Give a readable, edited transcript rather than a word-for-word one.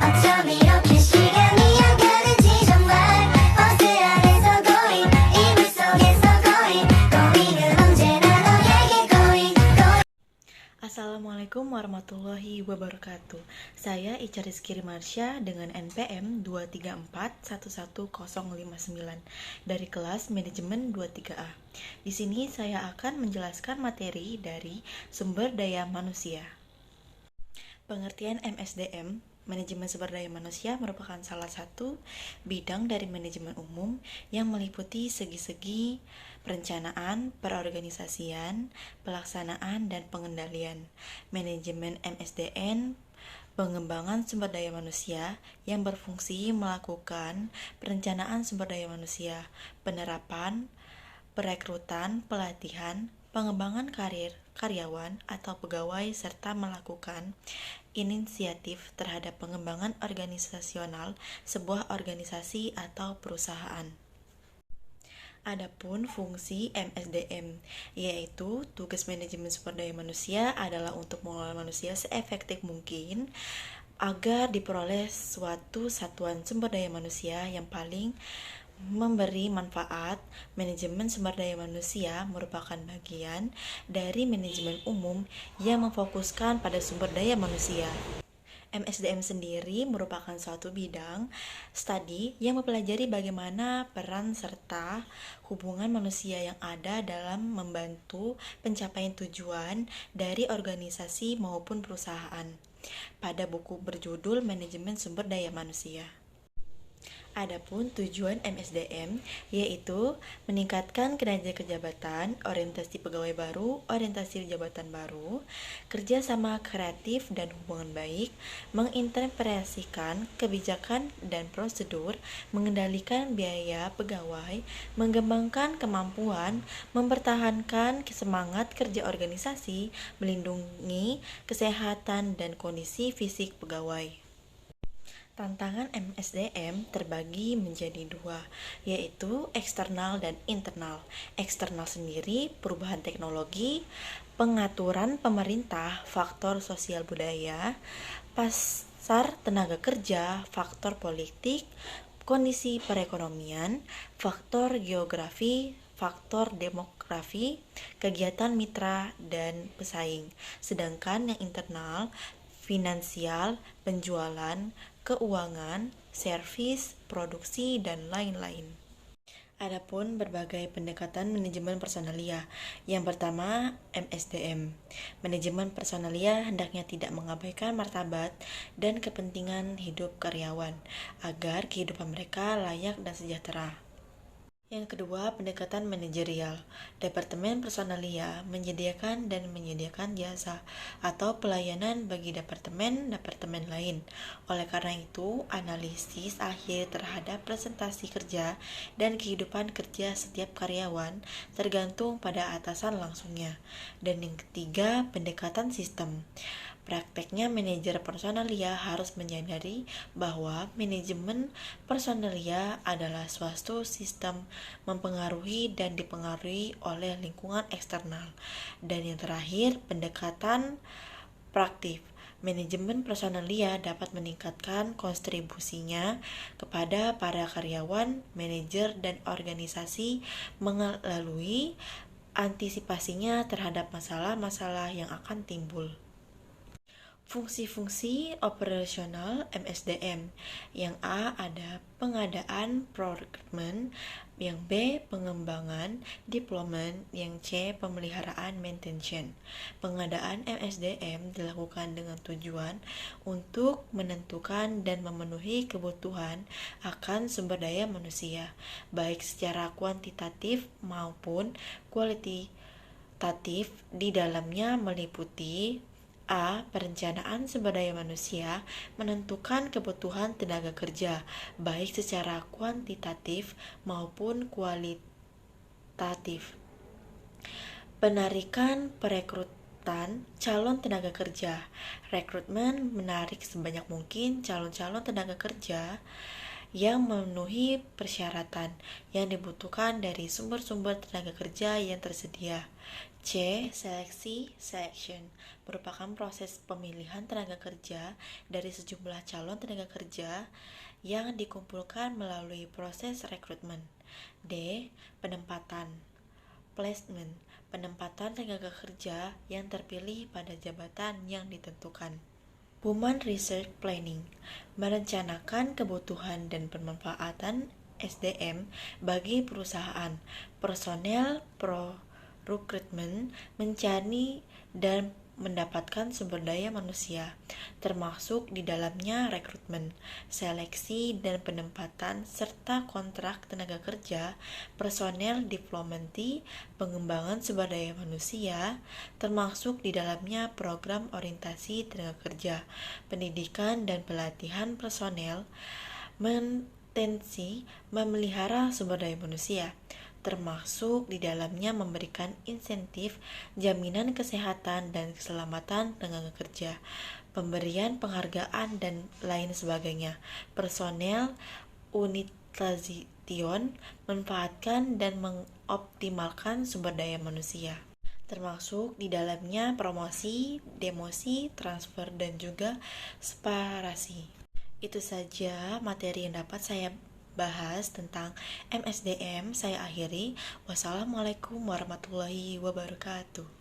어쩜 이렇게 시간이 안 가는지 정말 버스 안에서 고인 이불 속에서 고인은 언제나 너에게 고인. Assalamualaikum warahmatullahi wabarakatuh. Saya Ica Rizky Rimarsya dengan NPM 234111059 dari kelas Manajemen 23A. Di sini saya akan menjelaskan materi dari sumber daya manusia. Pengertian MSDM, Manajemen Sumber Daya Manusia, merupakan salah satu bidang dari manajemen umum yang meliputi segi-segi perencanaan, perorganisasian, pelaksanaan, dan pengendalian. Manajemen MSDM pengembangan sumber daya manusia yang berfungsi melakukan perencanaan sumber daya manusia, penerapan, perekrutan, pelatihan, pengembangan karir karyawan atau pegawai, serta melakukan inisiatif terhadap pengembangan organisasional sebuah organisasi atau perusahaan. Adapun fungsi MSDM, yaitu tugas manajemen sumber daya manusia adalah untuk mengelola manusia seefektif mungkin agar diperoleh suatu satuan sumber daya manusia yang paling memberi manfaat. Manajemen sumber daya manusia merupakan bagian dari manajemen umum yang memfokuskan pada sumber daya manusia. MSDM sendiri merupakan suatu bidang studi yang mempelajari bagaimana peran serta hubungan manusia yang ada dalam membantu pencapaian tujuan dari organisasi maupun perusahaan. Pada buku berjudul Manajemen Sumber Daya Manusia. Adapun tujuan MSDM yaitu meningkatkan kinerja kejabatan, orientasi pegawai baru, orientasi jabatan baru, kerjasama kreatif dan hubungan baik, menginterpretasikan kebijakan dan prosedur, mengendalikan biaya pegawai, mengembangkan kemampuan, mempertahankan semangat kerja organisasi, melindungi kesehatan dan kondisi fisik pegawai. Tantangan MSDM terbagi menjadi dua, yaitu eksternal dan internal. Eksternal sendiri perubahan teknologi, pengaturan pemerintah, faktor sosial budaya, pasar tenaga kerja, faktor politik, kondisi perekonomian, faktor geografi, faktor demografi, kegiatan mitra, dan pesaing. Sedangkan yang internal, finansial, penjualan, keuangan, servis, produksi, dan lain-lain. Adapun berbagai pendekatan manajemen personalia. Yang pertama, MSDM. Manajemen personalia hendaknya tidak mengabaikan martabat dan kepentingan hidup karyawan agar kehidupan mereka layak dan sejahtera. Yang kedua, pendekatan manajerial. Departemen personalia menyediakan jasa atau pelayanan bagi departemen lain. Oleh karena itu, analisis akhir terhadap presentasi kerja dan kehidupan kerja setiap karyawan tergantung pada atasan langsungnya. Dan yang ketiga, pendekatan sistem. Prakteknya manajer personalia harus menyadari bahwa manajemen personalia adalah suatu sistem mempengaruhi dan dipengaruhi oleh lingkungan eksternal. Dan yang terakhir, pendekatan praktif. Manajemen personalia dapat meningkatkan kontribusinya kepada para karyawan, manajer, dan organisasi melalui antisipasinya terhadap masalah-masalah yang akan timbul. Fungsi-fungsi operasional MSDM. Yang A ada pengadaan procurement, yang B pengembangan deployment, yang C pemeliharaan maintenance. Pengadaan MSDM dilakukan dengan tujuan untuk menentukan dan memenuhi kebutuhan akan sumber daya manusia, baik secara kuantitatif maupun kualitatif. Di dalamnya meliputi A. Perencanaan sumber daya manusia, menentukan kebutuhan tenaga kerja, baik secara kuantitatif maupun kualitatif. Penarikan perekrutan calon tenaga kerja. Rekrutmen menarik sebanyak mungkin calon-calon tenaga kerja yang memenuhi persyaratan yang dibutuhkan dari sumber-sumber tenaga kerja yang tersedia. C. Seleksi selection merupakan proses pemilihan tenaga kerja dari sejumlah calon tenaga kerja yang dikumpulkan melalui proses rekrutmen. D. Penempatan placement penempatan tenaga kerja yang terpilih pada jabatan yang ditentukan. Human Research Planning merencanakan kebutuhan dan pemanfaatan SDM bagi perusahaan. Personel rekrutmen mencari dan mendapatkan sumber daya manusia, termasuk di dalamnya rekrutmen, seleksi dan penempatan, serta kontrak tenaga kerja, personel diplomacy, pengembangan sumber daya manusia, termasuk di dalamnya program orientasi tenaga kerja, pendidikan dan pelatihan personel, mentensi, memelihara sumber daya manusia, termasuk di dalamnya memberikan insentif, jaminan kesehatan dan keselamatan tenaga kerja, pemberian penghargaan dan lain sebagainya. Personel utilization memanfaatkan dan mengoptimalkan sumber daya manusia, termasuk di dalamnya promosi, demosi, transfer dan juga separasi. Itu saja materi yang dapat saya bahas tentang MSDM. Saya akhiri. Wassalamualaikum warahmatullahi wabarakatuh.